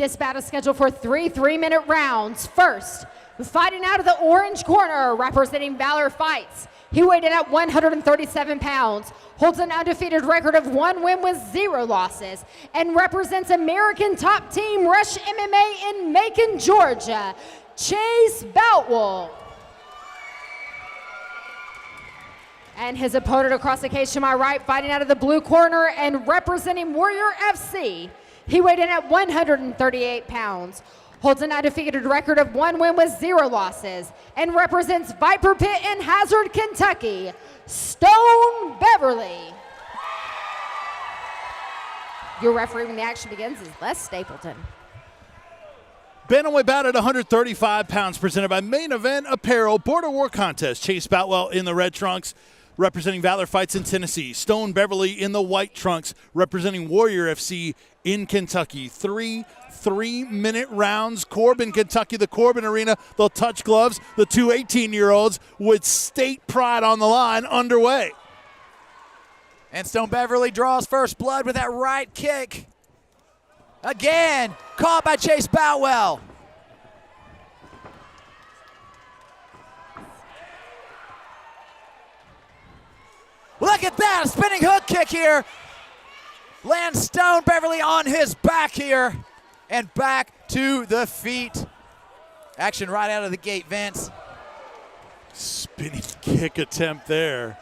This bout is scheduled for 3 3-minute rounds. First, fighting out of the orange corner, representing Valor Fights. He weighed in at 137 pounds, holds an undefeated record of 1 win with 0 losses, and represents American Top Team Rush MMA in Macon, Georgia, Chase Boutwell. And his opponent across the cage to my right, fighting out of the blue corner and representing Warrior FC. He weighed in at 138 pounds, holds an undefeated record of 1 win with 0 losses, and represents Viper Pit in Hazard, Kentucky, Stone Beverly. Your referee when the action begins is Les Stapleton. Bantamweight bout at 135 pounds, presented by Main Event Apparel. Border War Contest. Chase Boutwell in the red trunks, representing Valor Fights in Tennessee. Stone Beverly in the white trunks, representing Warrior FC in Kentucky. 3 3-minute rounds. Corbin, Kentucky, the Corbin Arena. They'll touch gloves. The two 18-year-olds with state pride on the line underway. And Stone Beverly draws first blood with that right kick. Again, caught by Chase Boutwell. Look at that, a spinning hook kick here. Lands Stone Beverly on his back here. And back to the feet. Action right out of the gate, Vince. Spinning kick attempt there.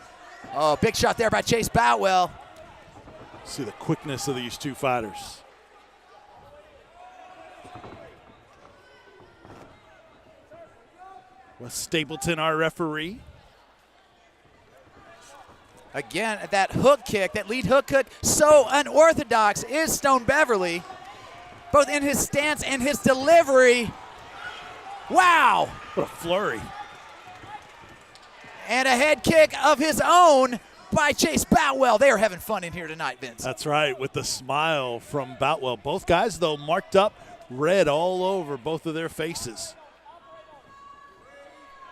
Oh, big shot there by Chase Boutwell. See the quickness of these two fighters. With Stapleton, our referee. Again, that hook kick, that lead hook kick, so unorthodox is Stone Beverly, both in his stance and his delivery. Wow. What a flurry. And a head kick of his own by Chase Boutwell. They are having fun in here tonight, Vince. That's right, with the smile from Boutwell. Both guys, though, marked up red all over both of their faces.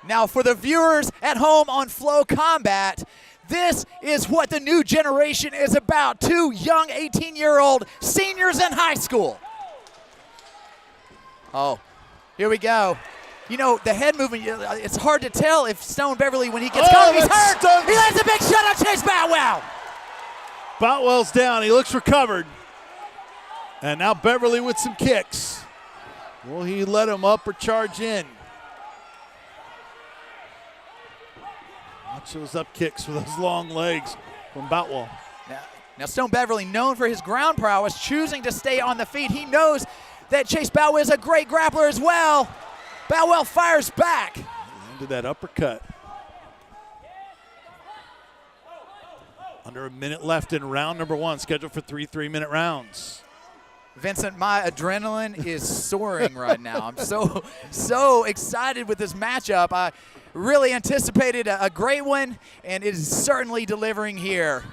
Now, for the viewers at home on Flow Combat, this is what the new generation is about. Two young 18-year-old seniors in high school. Oh, here we go. You know, the head movement, it's hard to tell if Stone Beverly, when he gets caught, he's hurt. He lands a big shot on Chase Boutwell. Boutwell's down. He looks recovered. And now Beverly with some kicks. Will he let him up or charge in? Watch those up kicks with those long legs from Boutwell. Now Stone Beverly, known for his ground prowess, choosing to stay on the feet. He knows that Chase Boutwell is a great grappler as well. Boutwell fires back. Into that uppercut. Under a minute left in round number 1, scheduled for 3 3-minute rounds. Vincent, my adrenaline is soaring right now. I'm so excited with this matchup. I really anticipated a great one, and it is certainly delivering here.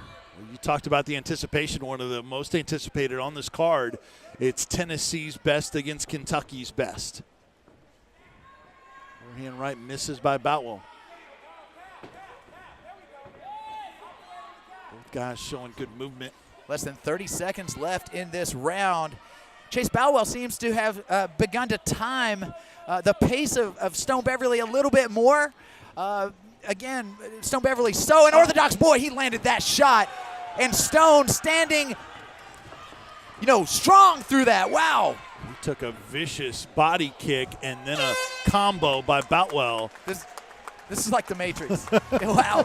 You talked about the anticipation, one of the most anticipated on this card. It's Tennessee's best against Kentucky's best. Overhand right misses by Boutwell. Both guys showing good movement. Less than 30 seconds left in this round. Chase Boutwell seems to have begun to time the pace of Stone Beverly a little bit more. Again, Stone Beverly, so unorthodox. Boy, he landed that shot. And Stone standing, you know, strong through that. Wow. He took a vicious body kick and then a combo by Boutwell. This is like the Matrix. Wow.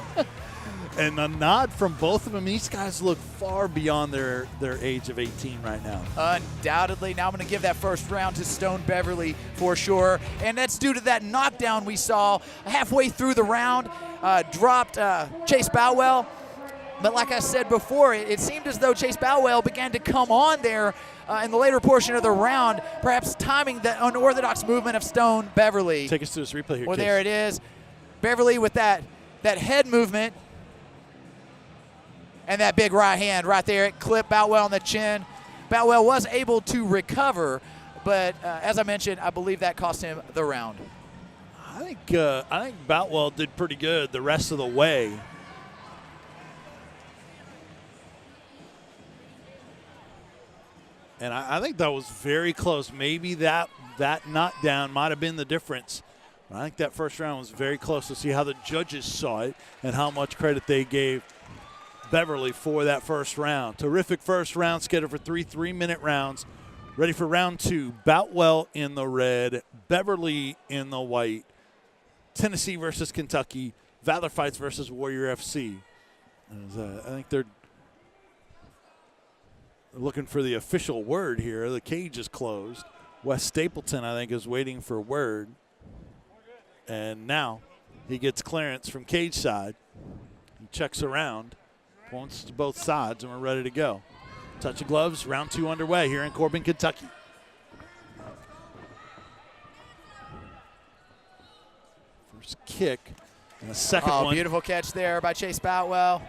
And a nod from both of them. These guys look far beyond their age of 18 right now. Undoubtedly. Now I'm going to give that first round to Stone Beverly for sure. And that's due to that knockdown we saw halfway through the round. Dropped Chase Boutwell. But like I said before, it seemed as though Chase Boutwell began to come on there in the later portion of the round, perhaps timing the unorthodox movement of Stone Beverly. Take us to this replay here, Well, kids. there it is. Beverly with that head movement. And that big right hand right there, it clipped Boutwell on the chin. Boutwell was able to recover, but as I mentioned, I believe that cost him the round. I think Boutwell did pretty good the rest of the way. And I think that was very close. Maybe that knockdown might have been the difference. I think that first round was very close to see how the judges saw it and how much credit they gave Beverly for that first round. Terrific first round, scheduled for 3 3-minute rounds. Ready for round 2. Boutwell in the red, Beverly in the white. Tennessee versus Kentucky, Valor Fights versus Warrior FC. I think they're looking for the official word here. The cage is closed. Wes Stapleton, I think, is waiting for word. And now he gets clearance from cage side. He checks around, points to both sides, and we're ready to go. Touch of gloves, round 2 underway here in Corbin, Kentucky. First kick and the second one. Beautiful catch there by Chase Boutwell.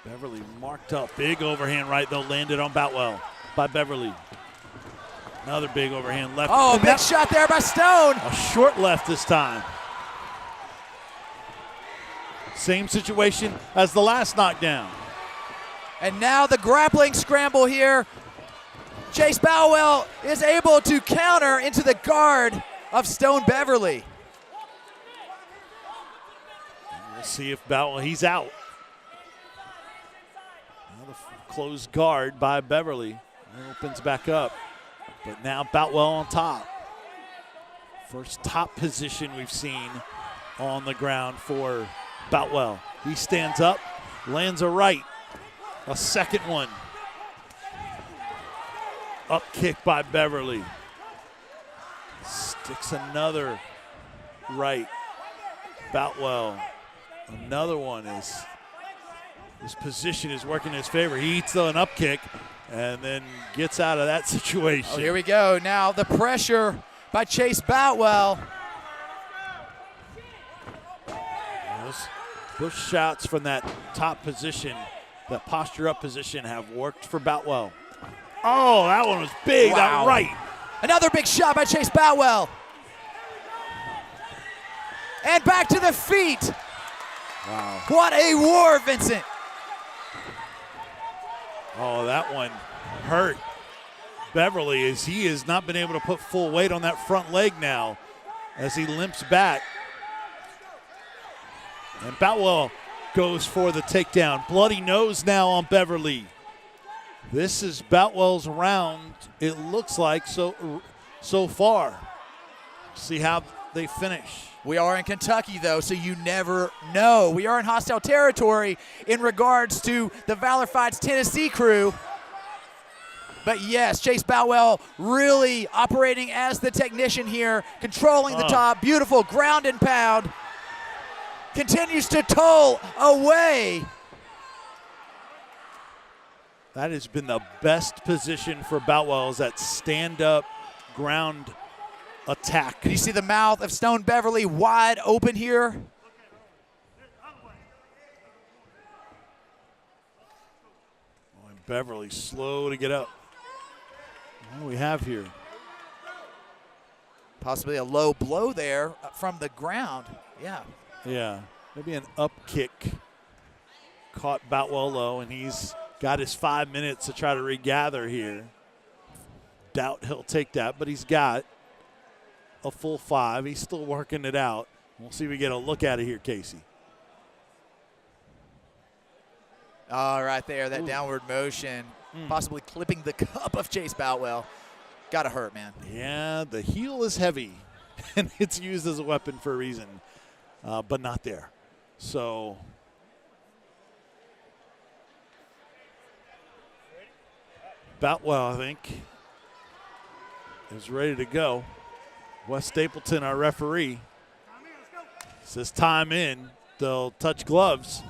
Beverly marked up. Big overhand right, though, landed on Boutwell by Beverly. Another big overhand left. Oh, big shot there by Stone. A short left this time. Same situation as the last knockdown. And now the grappling scramble here. Chase Boutwell is able to counter into the guard of Stone Beverly. We'll see if Boutwell, he's out. Another closed guard by Beverly. It opens back up. But now Boutwell on top. First top position we've seen on the ground for Boutwell. He stands up, lands a right. A second one. Up kick by Beverly. Sticks another right. Boutwell. Another one is, his position is working in his favor. He eats an up kick and then gets out of that situation. Oh, here we go. Now the pressure by Chase Boutwell. Those shots from that top position, that posture up position, have worked for Boutwell. Oh, that one was big. Wow. That right. Another big shot by Chase Boutwell. And back to the feet. Wow. What a war, Vincent. Oh, that one hurt Beverly, as he has not been able to put full weight on that front leg now as he limps back. And Boutwell goes for the takedown. Bloody nose now on Beverly. This is Boutwell's round, it looks like, so far. See how they finish. We are in Kentucky, though, so you never know. We are in hostile territory in regards to the Valor Fights Tennessee crew. But yes, Chase Boutwell really operating as the technician here, controlling the top. Beautiful ground and pound. Continues to toll away. That has been the best position for Boutwell, is that stand-up ground attack. Can you see the mouth of Stone Beverly wide open here? Oh, and Beverly slow to get up. What do we have here? Possibly a low blow there from the ground. Yeah. Yeah, maybe an up kick. Caught Boutwell low, and he's got his 5 minutes to try to regather here. Doubt he'll take that, but he's got a full 5. He's still working it out. We'll see if we get a look at it here, Casey. Oh, right there, that downward motion, possibly clipping the cup of Chase Boutwell. Gotta hurt, man. Yeah, the heel is heavy, and it's used as a weapon for a reason, but not there. So Boutwell, I think, is ready to go. Wes Stapleton, our referee, says time in. They'll touch gloves.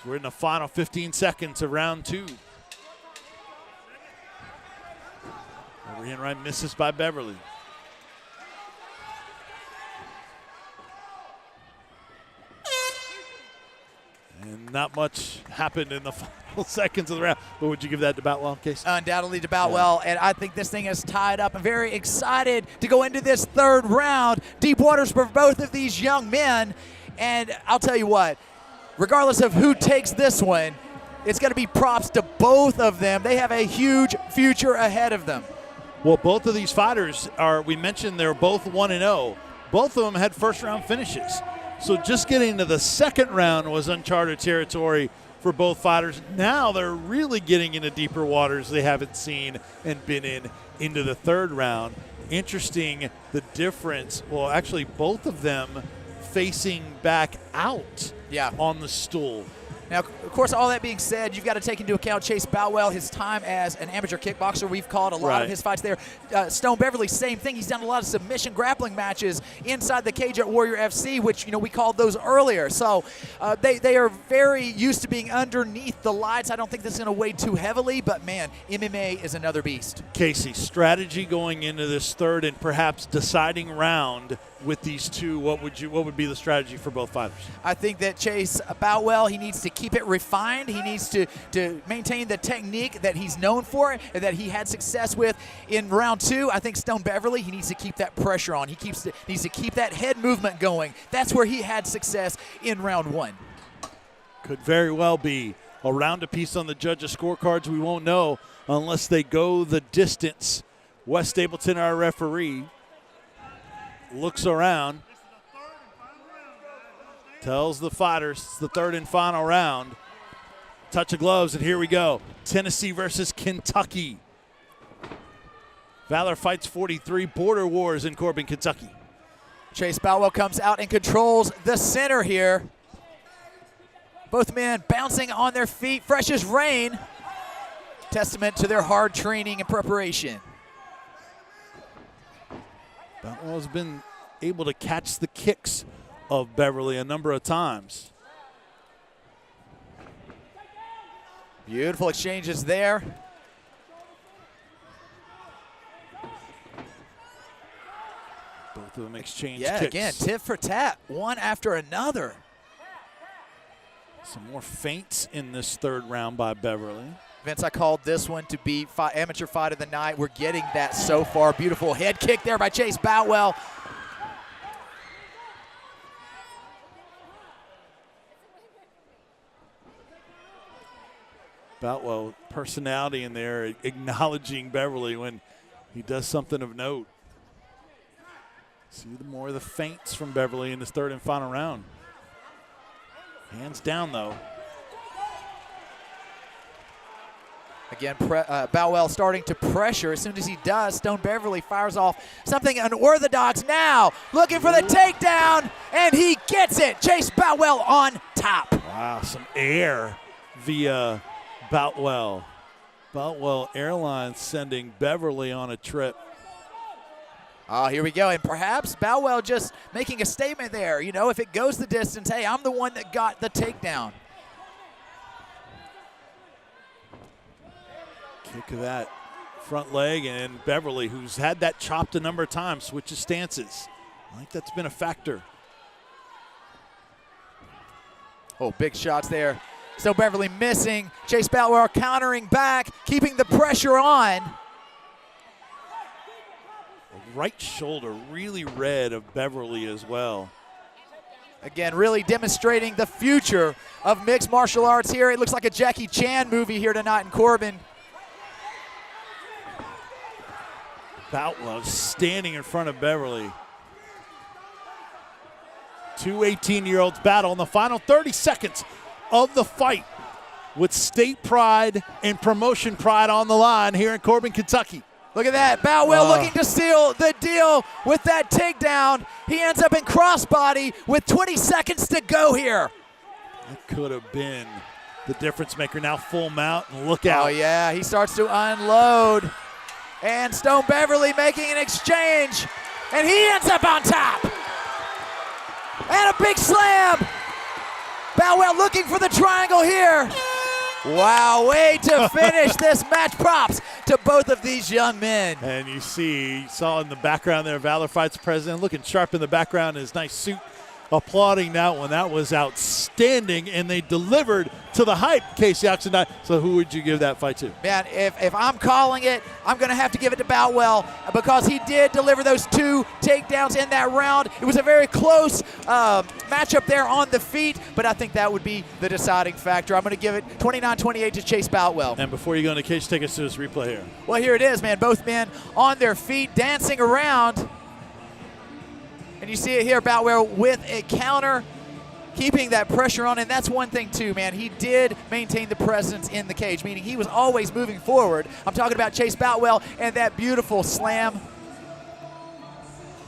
So we're in the final 15 seconds of round 2. Overhand right misses by Beverly. And not much happened in the final seconds of the round. But would you give that to Boutwell, Case? Undoubtedly to Boutwell, and I think this thing is tied up. I'm very excited to go into this third round. Deep waters for both of these young men, and I'll tell you what, regardless of who takes this one, it's going to be props to both of them. They have a huge future ahead of them. Well, both of these fighters we mentioned they're both 1-0. Both of them had first-round finishes. So just getting to the second round was uncharted territory for both fighters. Now they're really getting into deeper waters they haven't seen and been into the third round. Interesting, the difference. Well, actually, both of them facing back out on the stool. Now, of course, all that being said, you've got to take into account Chase Boutwell, his time as an amateur kickboxer. We've called a lot of his fights there. Stone Beverly, same thing. He's done a lot of submission grappling matches inside the cage at Warrior FC, which, we called those earlier. So they are very used to being underneath the lights. I don't think this is going to weigh too heavily, but, man, MMA is another beast. Casey, strategy going into this third and perhaps deciding round with these two, what would be the strategy for both fighters? I think that Chase Boutwell, he needs to keep it refined. He needs to maintain the technique that he's known for and that he had success with in round 2. I think Stone Beverly, he needs to keep that pressure on. He needs to keep that head movement going. That's where he had success in round 1. Could very well be a round apiece on the judges' scorecards. We won't know unless they go the distance. Wes Stapleton, our referee, looks around, tells the fighters it's the third and final round. Touch of gloves, and here we go. Tennessee versus Kentucky. Valor Fights 43, Border Wars in Corbin, Kentucky. Chase Boutwell comes out and controls the center here. Both men bouncing on their feet, fresh as rain. Testament to their hard training and preparation. Boutwell's been able to catch the kicks of Beverly a number of times. Beautiful exchanges there. Both of them exchange kicks. Again, tit for tat, one after another. Some more feints in this third round by Beverly. Vince, I called this one to be amateur fight of the night. We're getting that so far. Beautiful head kick there by Chase Boutwell. Boutwell, personality in there, acknowledging Beverly when he does something of note. See more of the feints from Beverly in this third and final round. Hands down, though. Again, Boutwell starting to pressure. As soon as he does, Stone Beverly fires off something unorthodox now. Looking for the takedown, and he gets it. Chase Boutwell on top. Wow, some air via Boutwell. Boutwell Airlines sending Beverly on a trip. Oh, here we go. And perhaps Boutwell just making a statement there. If it goes the distance, hey, I'm the one that got the takedown. Kick of that front leg, and Beverly, who's had that chopped a number of times, switches stances. I think that's been a factor. Oh, big shots there. So Beverly missing. Chase Boutwell countering back, keeping the pressure on. Right shoulder really red of Beverly as well. Again, really demonstrating the future of mixed martial arts here. It looks like a Jackie Chan movie here tonight in Corbin. Boutwell standing in front of Beverly. Two 18-year-olds battle in the final 30 seconds of the fight with state pride and promotion pride on the line here in Corbin, Kentucky. Look at that. Boutwell looking to seal the deal with that takedown. He ends up in crossbody with 20 seconds to go here. That could have been the difference maker. Now full mount, and look out. Oh, yeah. He starts to unload. And Stone Beverly making an exchange. And he ends up on top. And a big slam. Boutwell looking for the triangle here. Wow, way to finish this match. Props to both of these young men. And you saw in the background there, Valor Fights president looking sharp in the background in his nice suit applauding that one. That was outstanding, and they delivered to the hype, Casey Oxendine. So who would you give that fight to? Man, if I'm calling it, I'm going to have to give it to Boutwell because he did deliver those 2 takedowns in that round. It was a very close matchup there on the feet, but I think that would be the deciding factor. I'm going to give it 29-28 to Chase Boutwell. And before you go into cage, take us to this replay here. Well, here it is, man. Both men on their feet, dancing around. And you see it here, Boutwell with a counter, keeping that pressure on. And that's one thing, too, man. He did maintain the presence in the cage, meaning he was always moving forward. I'm talking about Chase Boutwell and that beautiful slam.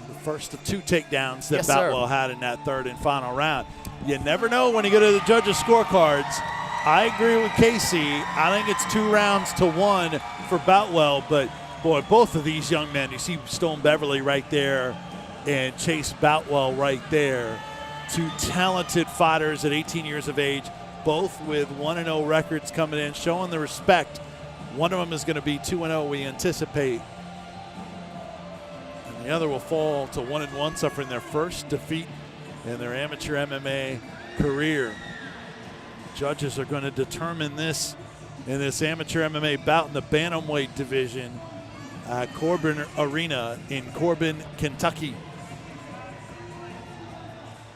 The first of 2 takedowns that Yes, Boutwell had in that third and final round. You never know when you go to the judges' scorecards. I agree with Casey. I think it's 2 rounds to 1 for Boutwell, but boy, both of these young men, you see Stone Beverly right there and Chase Boutwell right there. 2 talented fighters at 18 years of age, both with 1-0 records coming in, showing the respect. One of them is going to be 2-0, we anticipate. And the other will fall to 1-1, suffering their first defeat in their amateur MMA career. Judges are going to determine this in this amateur MMA bout in the bantamweight division at Corbin Arena in Corbin, Kentucky.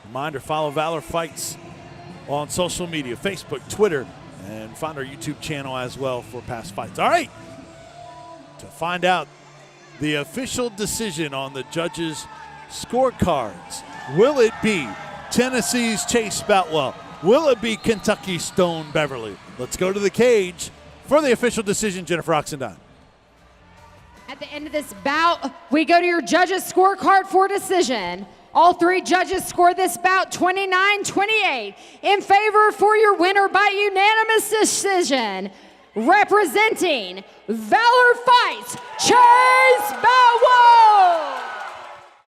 Reminder, follow Valor Fights on social media, Facebook, Twitter, and find our YouTube channel as well for past fights. All right, to find out the official decision on the judges' scorecards, will it be Tennessee's Chase Boutwell? Will it be Kentucky's Stone Beverly? Let's go to the cage for the official decision, Jennifer Oxendine. At the end of this bout, we go to your judges' scorecard for decision. All 3 judges scored this bout 29-28 in favor for your winner by unanimous decision. Representing Valor Fights, Chase Boutwell.